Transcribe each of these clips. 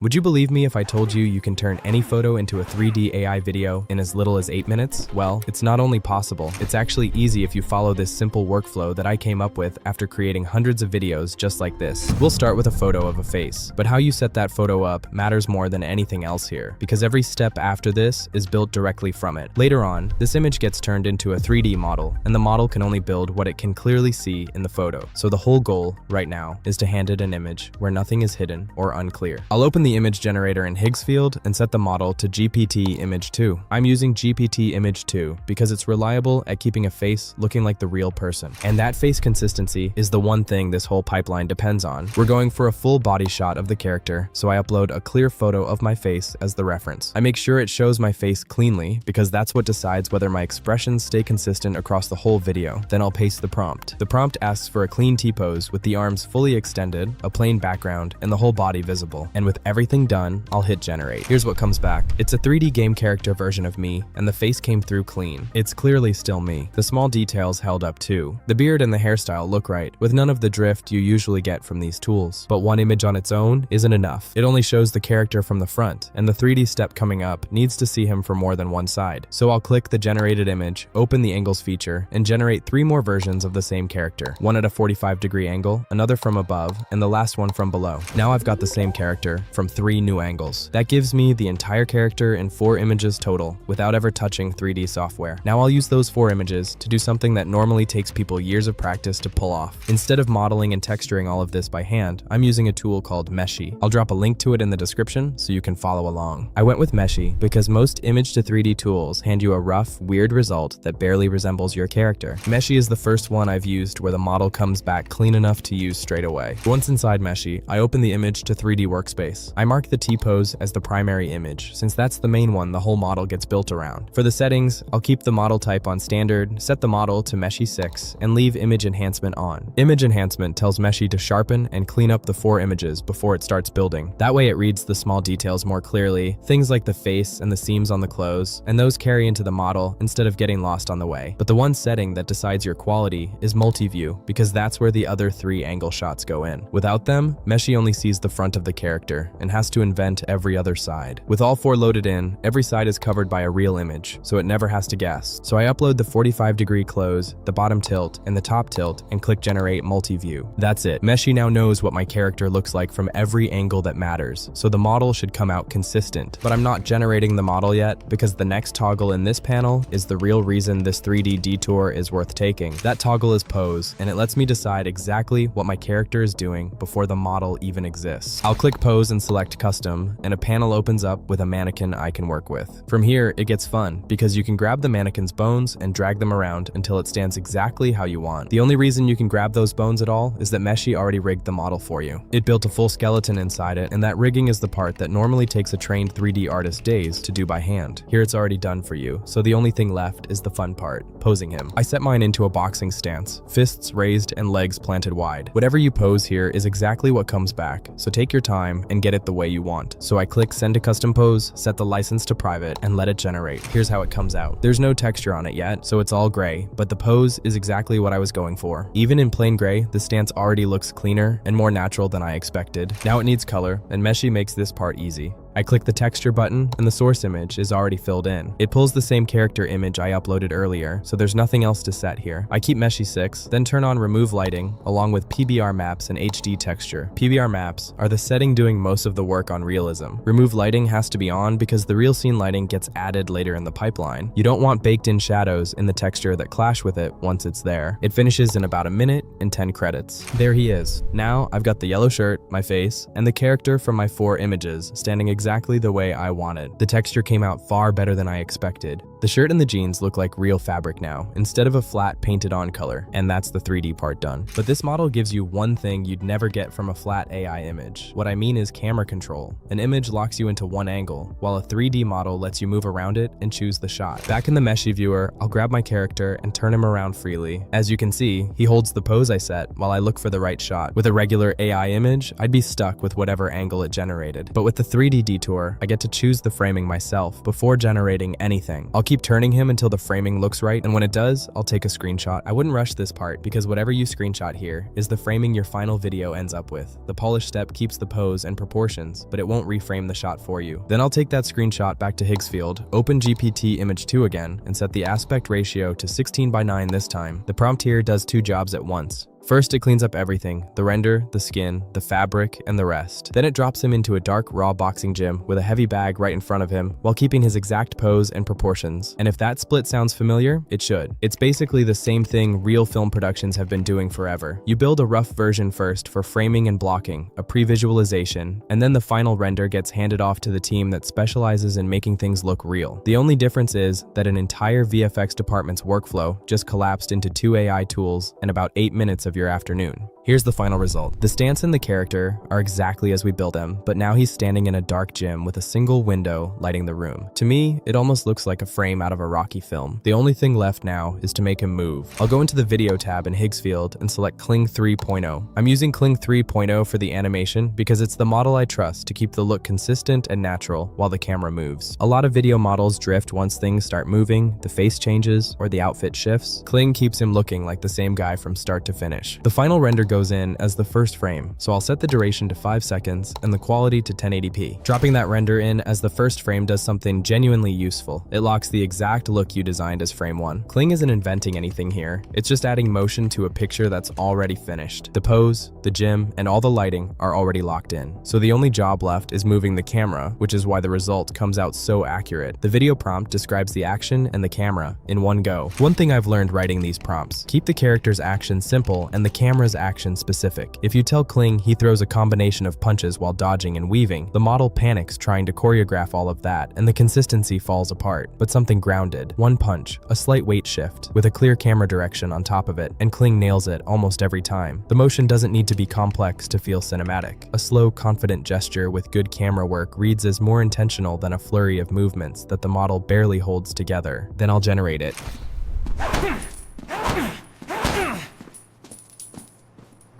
Would you believe me if I told you you can turn any photo into a 3D AI video in as little as 8 minutes? Well, it's not only possible, it's actually easy if you follow this simple workflow that I came up with after creating hundreds of videos just like this. We'll start with a photo of a face, but how you set that photo up matters more than anything else here, because every step after this is built directly from it. Later on, this image gets turned into a 3D model, and the model can only build what it can clearly see in the photo. So the whole goal, right now, is to hand it an image where nothing is hidden or unclear. I'll open the image generator in Higgsfield and set the model to GPT Image 2. I'm using GPT Image 2 because it's reliable at keeping a face looking like the real person. And that face consistency is the one thing this whole pipeline depends on. We're going for a full body shot of the character, so I upload a clear photo of my face as the reference. I make sure it shows my face cleanly because that's what decides whether my expressions stay consistent across the whole video. Then I'll paste the prompt. The prompt asks for a clean T-pose with the arms fully extended, a plain background, and the whole body visible. And with everything done, I'll hit generate. Here's what comes back. It's a 3D game character version of me, and the face came through clean. It's clearly still me. The small details held up too. The beard and the hairstyle look right, with none of the drift you usually get from these tools. But one image on its own isn't enough. It only shows the character from the front, and the 3D step coming up needs to see him from more than one side. So I'll click the generated image, open the angles feature, and generate 3 more versions of the same character. One at a 45-degree angle, another from above, and the last one from below. Now I've got the same character from 3 new angles. That gives me the entire character in 4 images total without ever touching 3D software. Now I'll use those 4 images to do something that normally takes people years of practice to pull off. Instead of modeling and texturing all of this by hand, I'm using a tool called Meshy. I'll drop a link to it in the description so you can follow along. I went with Meshy because most image to 3D tools hand you a rough, weird result that barely resembles your character. Meshy is the first one I've used where the model comes back clean enough to use straight away. Once inside Meshy, I open the image to 3D workspace. I mark the T-pose as the primary image, since that's the main one the whole model gets built around. For the settings, I'll keep the model type on standard, set the model to Meshy 6, and leave image enhancement on. Image enhancement tells Meshy to sharpen and clean up the 4 images before it starts building. That way it reads the small details more clearly, things like the face and the seams on the clothes, and those carry into the model instead of getting lost on the way. But the one setting that decides your quality is multi-view, because that's where the other 3 angle shots go in. Without them, Meshy only sees the front of the character and has to invent every other side. With all 4 loaded in, every side is covered by a real image, so it never has to guess. So I upload the 45-degree close, the bottom tilt, and the top tilt, and click generate multi-view. That's it. Meshy now knows what my character looks like from every angle that matters, so the model should come out consistent. But I'm not generating the model yet, because the next toggle in this panel is the real reason this 3D detour is worth taking. That toggle is pose, and it lets me decide exactly what my character is doing before the model even exists. I'll click pose and select custom, and a panel opens up with a mannequin I can work with. From here, it gets fun, because you can grab the mannequin's bones and drag them around until it stands exactly how you want. The only reason you can grab those bones at all is that Meshy already rigged the model for you. It built a full skeleton inside it, and that rigging is the part that normally takes a trained 3D artist days to do by hand. Here it's already done for you, so the only thing left is the fun part, posing him. I set mine into a boxing stance, fists raised and legs planted wide. Whatever you pose here is exactly what comes back, so take your time and get it the way you want. So I click send to custom pose, set the license to private, and let it generate. Here's how it comes out. There's no texture on it yet, so it's all gray, but the pose is exactly what I was going for. Even in plain gray, the stance already looks cleaner and more natural than I expected. Now it needs color, and Meshy makes this part easy. I click the texture button and the source image is already filled in. It pulls the same character image I uploaded earlier, so there's nothing else to set here. I keep Meshy 6, then turn on remove lighting along with PBR maps and HD texture. PBR maps are the setting doing most of the work on realism. Remove lighting has to be on because the real scene lighting gets added later in the pipeline. You don't want baked in shadows in the texture that clash with it once it's there. It finishes in about 1 minute and 10 credits. There he is. Now I've got the yellow shirt, my face, and the character from my 4 images standing exactly the way I wanted. The texture came out far better than I expected. The shirt and the jeans look like real fabric now, instead of a flat painted on color, and that's the 3D part done. But this model gives you one thing you'd never get from a flat AI image. What I mean is camera control. An image locks you into one angle, while a 3D model lets you move around it and choose the shot. Back in the Meshy viewer, I'll grab my character and turn him around freely. As you can see, he holds the pose I set while I look for the right shot. With a regular AI image, I'd be stuck with whatever angle it generated. But with the 3D detour. I get to choose the framing myself before generating anything. I'll keep turning him until the framing looks right, and when it does, I'll take a screenshot. I wouldn't rush this part because whatever you screenshot here is the framing your final video ends up with. The polish step keeps the pose and proportions, but it won't reframe the shot for you. Then I'll take that screenshot back to Higgsfield, open GPT Image 2 again, and set the aspect ratio to 16:9 this time. The prompt here does two jobs at once. First, it cleans up everything, the render, the skin, the fabric, and the rest. Then it drops him into a dark, raw boxing gym with a heavy bag right in front of him while keeping his exact pose and proportions. And if that split sounds familiar, it should. It's basically the same thing real film productions have been doing forever. You build a rough version first for framing and blocking, a pre-visualization, and then the final render gets handed off to the team that specializes in making things look real. The only difference is that an entire VFX department's workflow just collapsed into 2 AI tools and about 8 minutes of your afternoon. Here's the final result. The stance and the character are exactly as we built them, but now he's standing in a dark gym with a single window lighting the room. To me, it almost looks like a frame out of a Rocky film. The only thing left now is to make him move. I'll go into the video tab in Higgsfield and select Kling 3.0. I'm using Kling 3.0 for the animation because it's the model I trust to keep the look consistent and natural while the camera moves. A lot of video models drift once things start moving, the face changes, or the outfit shifts. Kling keeps him looking like the same guy from start to finish. The final render goes in as the first frame, so I'll set the duration to 5 seconds and the quality to 1080p. Dropping that render in as the first frame does something genuinely useful. It locks the exact look you designed as frame 1. Kling isn't inventing anything here. It's just adding motion to a picture that's already finished. The pose, the gym, and all the lighting are already locked in. So the only job left is moving the camera, which is why the result comes out so accurate. The video prompt describes the action and the camera in one go. One thing I've learned writing these prompts: keep the character's action simple and the camera's action specific. If you tell Kling he throws a combination of punches while dodging and weaving, the model panics trying to choreograph all of that, and the consistency falls apart. But something grounded, one punch, a slight weight shift, with a clear camera direction on top of it, and Kling nails it almost every time. The motion doesn't need to be complex to feel cinematic. A slow, confident gesture with good camera work reads as more intentional than a flurry of movements that the model barely holds together. Then I'll generate it.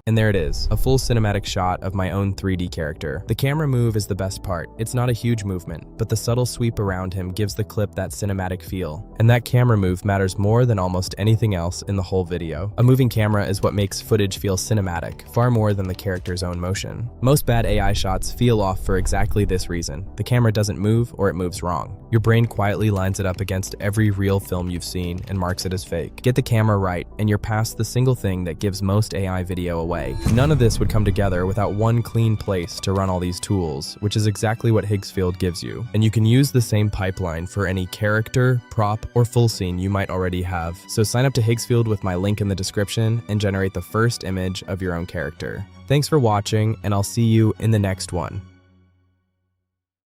And there it is, a full cinematic shot of my own 3D character. The camera move is the best part. It's not a huge movement, but the subtle sweep around him gives the clip that cinematic feel. And that camera move matters more than almost anything else in the whole video. A moving camera is what makes footage feel cinematic, far more than the character's own motion. Most bad AI shots feel off for exactly this reason. The camera doesn't move, or it moves wrong. Your brain quietly lines it up against every real film you've seen and marks it as fake. Get the camera right, and you're past the single thing that gives most AI video away. None of this would come together without one clean place to run all these tools, which is exactly what Higgsfield gives you. And you can use the same pipeline for any character, prop, or full scene you might already have. So sign up to Higgsfield with my link in the description and generate the first image of your own character. Thanks for watching, and I'll see you in the next one.